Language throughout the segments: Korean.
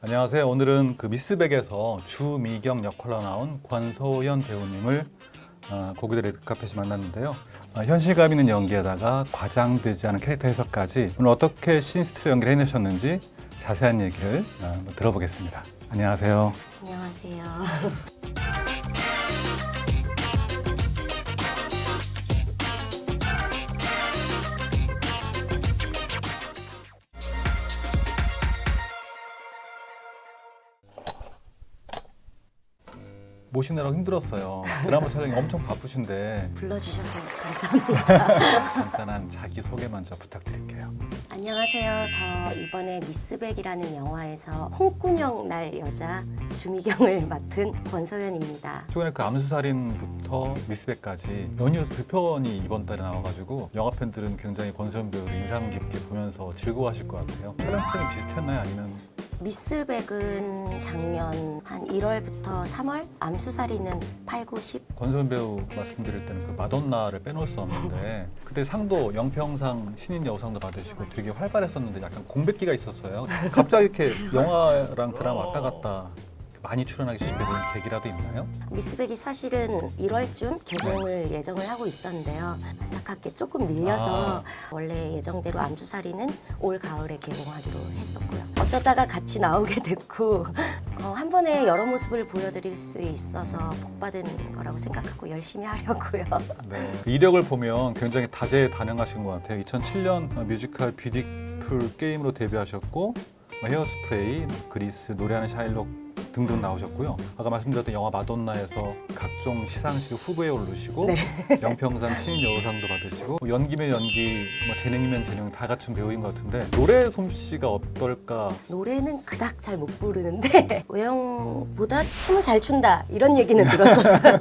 안녕하세요. 오늘은 그 미스백에서 주미경 역할로 나온 권소연 배우님을 고기들 레드카펫이 만났는데요. 현실감 있는 연기에다가 과장되지 않은 캐릭터 해석까지 오늘 어떻게 시니스트로 연기를 해내셨는지 자세한 얘기를 한번 들어보겠습니다. 안녕하세요. 안녕하세요. 모시느라고 힘들었어요. 드라마 촬영이 엄청 바쁘신데 불러주셔서 감사합니다. 간단한 자기소개 먼저 부탁드릴게요. 안녕하세요. 저 이번에 미스백이라는 영화에서 홍군형 날 여자 주미경을 맡은 권소연입니다. 최근에 그 암수살인부터 미스백까지 연이어서 두 편이 이번 달에 나와가지고 영화 팬들은 굉장히 권소연 배우를 인상 깊게 보면서 즐거워하실 것 같아요. 촬영장이 비슷했나요? 아니면 미스백은 작년 한 1월부터 3월, 암수살이는 8, 9, 10. 권소연 배우 말씀드릴 때는 그 마돈나를 빼놓을 수 없는데 그때 상도 영평상 신인 여우상도 받으시고 되게 활발했었는데 약간 공백기가 있었어요. 갑자기 이렇게 영화랑 드라마 왔다 갔다 많이 출연하기 쉽게 된 계기라도 있나요? 미스백이 사실은 1월쯤 개봉을 예정을 하고 있었는데요. 안타깝게 조금 밀려서 원래 예정대로 암수살이는 올 가을에 개봉하기로 했었고요. 어쩌다가 같이 나오게 됐고 한 번에 여러 모습을 보여드릴 수 있어서 복받은 거라고 생각하고 열심히 하려고요. 네. 이력을 보면 굉장히 다재다능하신 것 같아요. 2007년 뮤지컬 뷰티풀 게임으로 데뷔하셨고 헤어스프레이, 그리스, 노래하는 샤일록 등등 나오셨고요. 아까 말씀드렸던 영화 마돈나에서 각종 시상식 후보에 오르시고 네. 영평상 신인 여우상도 받으시고 연기면 연기, 재능이면 재능 다 갖춘 배우인 것 같은데 노래 솜씨가 어떨까? 노래는 그닥 잘 못 부르는데 외형보다 춤을 잘 춘다 이런 얘기는 들었었어요.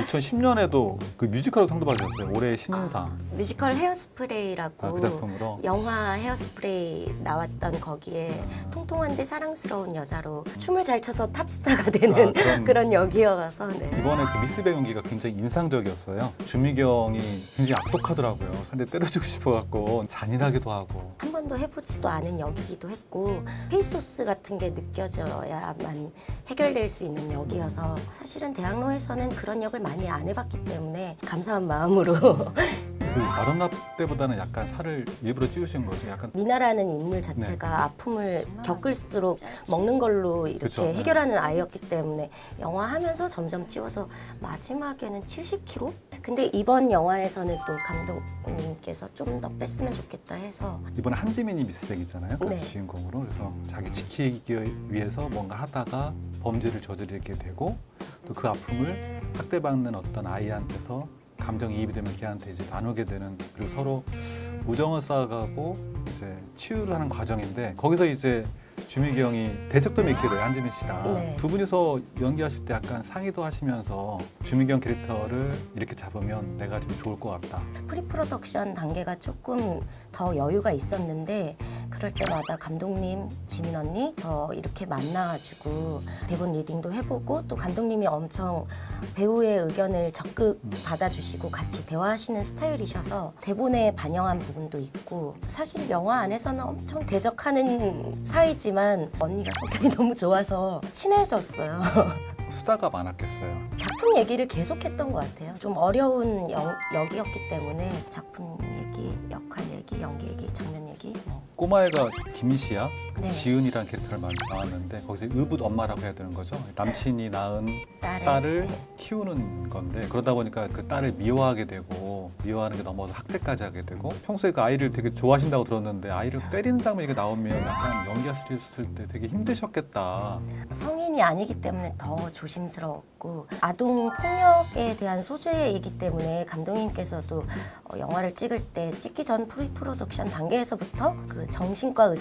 2010년에도 그 뮤지컬로 상도 받으셨어요. 올해의 신인상. 뮤지컬 헤어스프레이라고 그 작품으로. 영화 헤어스프레이 나왔던 거기에 통통한데 사랑스러운 여자로 춤을 잘 춰서 탑스타가 되는 그런 역이어서 네. 이번에 그 미스백 연기가 굉장히 인상적이었어요. 주미경이 굉장히 악독하더라고요. 근데 때려주고 싶어갖고 잔인하기도 하고. 한 번도 해보지도 않은 역이기도 했고 페이소스 같은 게 느껴져야만 해결될 수 있는 역이어서 사실은 대학로에서는 그런 역을 많이 안 해봤기 때문에 감사한 마음으로 그 마돈나 때보다는 약간 살을 일부러 찌우신 거죠. 약간 미나라는 인물 자체가 아픔을 겪을수록 먹는 걸로 이렇게 그쵸. 해결하는 아이였기 때문에 영화 하면서 점점 찌워서 마지막에는 70kg? 근데 이번 영화에서는 또 감독님께서 좀 더 뺐으면 좋겠다 해서 이번에 한지민이 미스백이잖아요. 그 네. 주인공으로. 그래서 자기 지키기 위해서 뭔가 하다가 범죄를 저지르게 되고 또 그 아픔을 학대받는 어떤 아이한테서 감정이입이 되면 걔한테 이제 나누게 되는, 그리고 서로 우정을 쌓아가고 이제 치유를 하는 과정인데 거기서 이제 주미경이 대척도 맺게 돼요. 한지민 씨랑. 네. 두 분이서 연기하실 때 약간 상의도 하시면서 주미경 캐릭터를 이렇게 잡으면 내가 좀 좋을 것 같다. 프리프로덕션 단계가 조금 더 여유가 있었는데 그럴 때마다 감독님, 지민 언니 저 이렇게 만나가지고 대본 리딩도 해보고 또 감독님이 엄청 배우의 의견을 적극 받아주시고 같이 대화하시는 스타일이셔서 대본에 반영한 부분도 있고 사실 영화 안에서는 엄청 대적하는 사이지만 언니가 성격이 너무 좋아서 친해졌어요. 수다가 많았겠어요. 작품 얘기를 계속했던 것 같아요. 좀 어려운 역이었기 때문에 작품 얘기, 역할 얘기, 연기 얘기, 장면 얘기 꼬마애가 김시아, 네. 지은이라는 캐릭터를 나왔는데 거기서 의붓 엄마라고 해야 되는 거죠. 남친이 낳은 딸을 네. 키우는 건데 그러다 보니까 그 딸을 미워하게 되고 미워하는 게 넘어서 학대까지 하게 되고 평소에 그 아이를 되게 좋아하신다고 들었는데 아이를 때리는 장면이 나오면 약간 연기하셨을 때 되게 힘드셨겠다. 성인이 아니기 때문에 더 조심스러웠고 아동 폭력에 대한 소재이기 때문에 감독님께서도 영화를 찍을 때 찍기 전 프리프로덕션 단계에서부터 그 정신과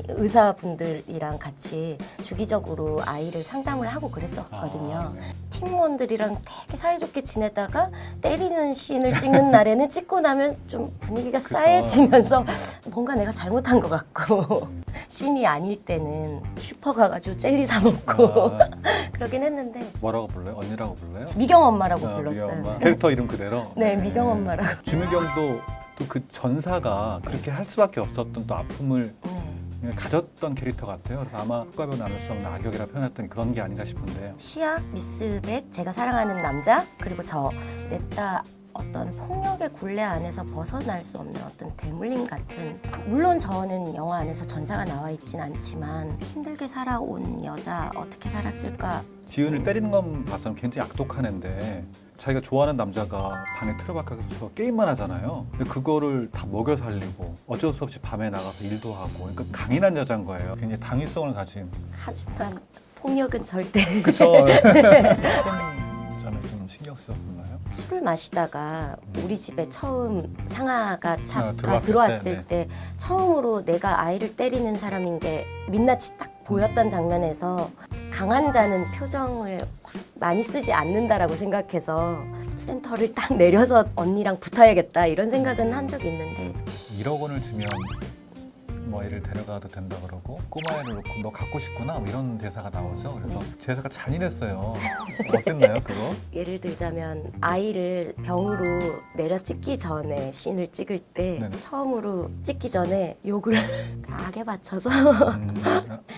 의사분들이랑 같이 주기적으로 아이를 상담을 하고 그랬었거든요. 네. 팀원들이랑 되게 사이좋게 지내다가 때리는 씬을 찍는 날에는 찍고 나면 좀 분위기가 그쵸. 싸해지면서 뭔가 내가 잘못한 것 같고 씬이 아닐 때는 슈퍼 가가지고 jel리 사 먹고 그러긴 했는데 뭐라고 불러요? 언니라고 불러요? 미경 엄마라고 미경 불렀어요. 엄마. 캐릭터 이름 그대로? 네, 미경 엄마라고. 주미경도 또 그 전사가 그렇게 할 수밖에 없었던 또 아픔을 네. 가졌던 캐릭터 같아요. 그래서 아마 국가별 나눌 수 없는 악역이라 표현했던 그런 게 아닌가 싶은데 시아, 미스백, 제가 사랑하는 남자, 그리고 저 냈다 어떤 폭력의 굴레 안에서 벗어날 수 없는 어떤 대물림 같은, 물론 저는 영화 안에서 전사가 나와 있진 않지만 힘들게 살아온 여자 어떻게 살았을까. 지은을 때리는 건 봐서는 굉장히 악독한 애인데 자기가 좋아하는 남자가 방에 틀어박혀서 게임만 하잖아요. 근데 그거를 다 먹여 살리고 어쩔 수 없이 밤에 나가서 일도 하고, 그러니까 강인한 여자인 거예요. 굉장히 당위성을 가진. 하지만 폭력은 절대. 그쵸. 어떤 점에 좀 신경 쓰셨나요? 술을 마시다가 우리 집에 처음 상아가 들어왔을 들어왔을 때, 때 처음으로 내가 아이를 때리는 사람인 게 민낯이 딱 보였던 장면에서 강한 자는 표정을 확 많이 쓰지 않는다라고 생각해서 센터를 딱 내려서 언니랑 붙어야겠다 이런 생각은 한 적이 있는데, 1억 원을 주면 뭐 애를 데려가도 된다 그러고 꼬마애를 놓고 너 갖고 싶구나 뭐 이런 대사가 나오죠. 그래서 네. 제사가 잔인했어요. 어땠나요 그거? 예를 들자면 아이를 병으로 내려 찍기 전에 씬을 찍을 때 네네. 처음으로 찍기 전에 욕을 악에 받쳐서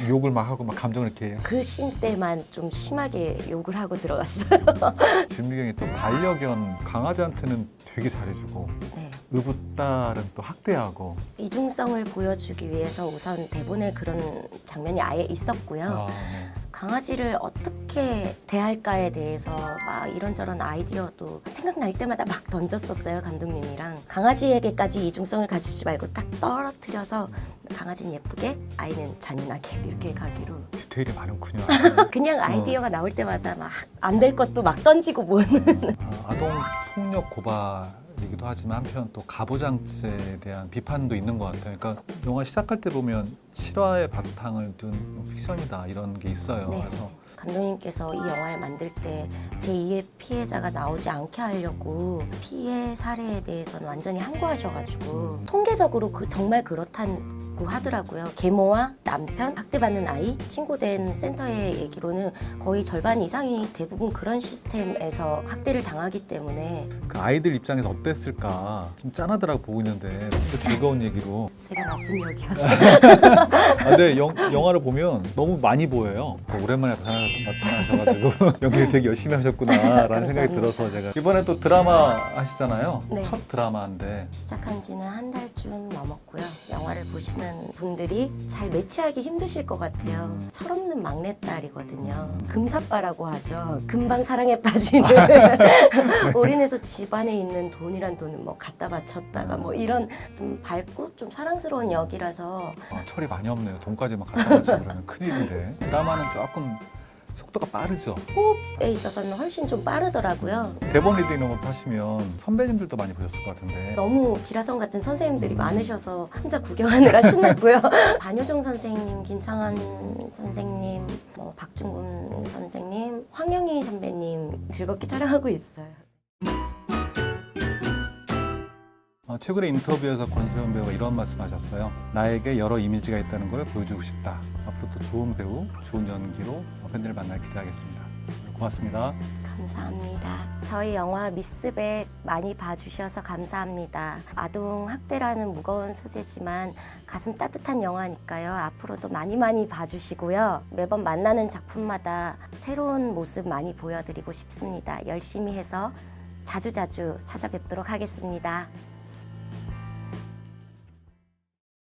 욕을 막 하고 막 감정을 이렇게. 그 씬 때만 좀 심하게 욕을 하고 들어갔어요. 준비경이 또 반려견 강아지한테는 되게 잘해주고 네. 의붓딸은 또 학대하고. 이중성을 보여주기 위해서 우선 대본에 그런 장면이 아예 있었고요. 아, 네. 강아지를 어떻게 대할까에 대해서 막 이런저런 아이디어도 생각날 때마다 막 던졌었어요, 감독님이랑. 강아지에게까지 이중성을 가지지 말고 딱 떨어뜨려서 강아지는 예쁘게, 아이는 잔인하게 이렇게 가기로. 디테일이 많군요. 그냥 아이디어가 나올 때마다 막 안 될 것도 막 던지고 뭐는. 아동 폭력 고발이기도 하지만 한편 또 가부장제에 대한 비판도 있는 것 같아요. 그러니까 영화 시작할 때 보면 실화의 바탕을 둔 픽션이다 이런 게 있어요. 네. 그래서 감독님께서 이 영화를 만들 때 제2의 피해자가 나오지 않게 하려고 피해 사례에 대해서는 완전히 항고하셔가지고 통계적으로 정말 그렇다고 하더라고요. 계모와 남편, 학대받는 아이, 신고된 센터의 얘기로는 거의 절반 이상이 대부분 그런 시스템에서 학대를 당하기 때문에. 그 아이들 입장에서 어땠을까 좀 짠하더라고 보고 있는데 또 즐거운 얘기로. 제가 나쁜 역이어서. 근데 영화를 보면 너무 많이 보여요. 오랜만에 나타나셔가지고 연기를 되게 열심히 하셨구나라는 생각이 들어서 제가 이번에 또 드라마 하시잖아요. 네. 첫 드라마인데. 시작한 지는 한 달쯤 넘었고요. 영화를 보시는 분들이 잘 매치하기 힘드실 것 같아요. 철없는 막내딸이거든요. 금사빠라고 하죠. 금방 사랑에 빠지는. 올인해서 집안에 있는 돈이란 돈은 뭐 갖다 바쳤다가 뭐 이런 좀 밝고 좀 사랑스러운 역이라서. 철이 많이 없네요. 돈까지 막 갖다 바치고 그러면 큰일인데. 드라마는 조금 속도가 빠르죠. 호흡에 있어서는 훨씬 좀 빠르더라고요. 대본 리딩 이런 것도 하시면 선배님들도 많이 보셨을 것 같은데. 너무 기라성 같은 선생님들이 많으셔서 혼자 구경하느라 신났고요. 반효정 선생님, 김창완 선생님, 뭐 박중근 선생님, 황영희 선배님 즐겁게 촬영하고 있어요. 최근에 인터뷰에서 권수현 배우가 이런 말씀하셨어요. 나에게 여러 이미지가 있다는 걸 보여주고 싶다. 앞으로 또 좋은 배우, 좋은 연기로 팬들을 만날 기대하겠습니다. 고맙습니다. 감사합니다. 저희 영화 미스백 많이 봐주셔서 감사합니다. 아동 학대라는 무거운 소재지만 가슴 따뜻한 영화니까요. 앞으로도 많이 봐주시고요. 매번 만나는 작품마다 새로운 모습 많이 보여드리고 싶습니다. 열심히 해서 자주자주 찾아뵙도록 하겠습니다.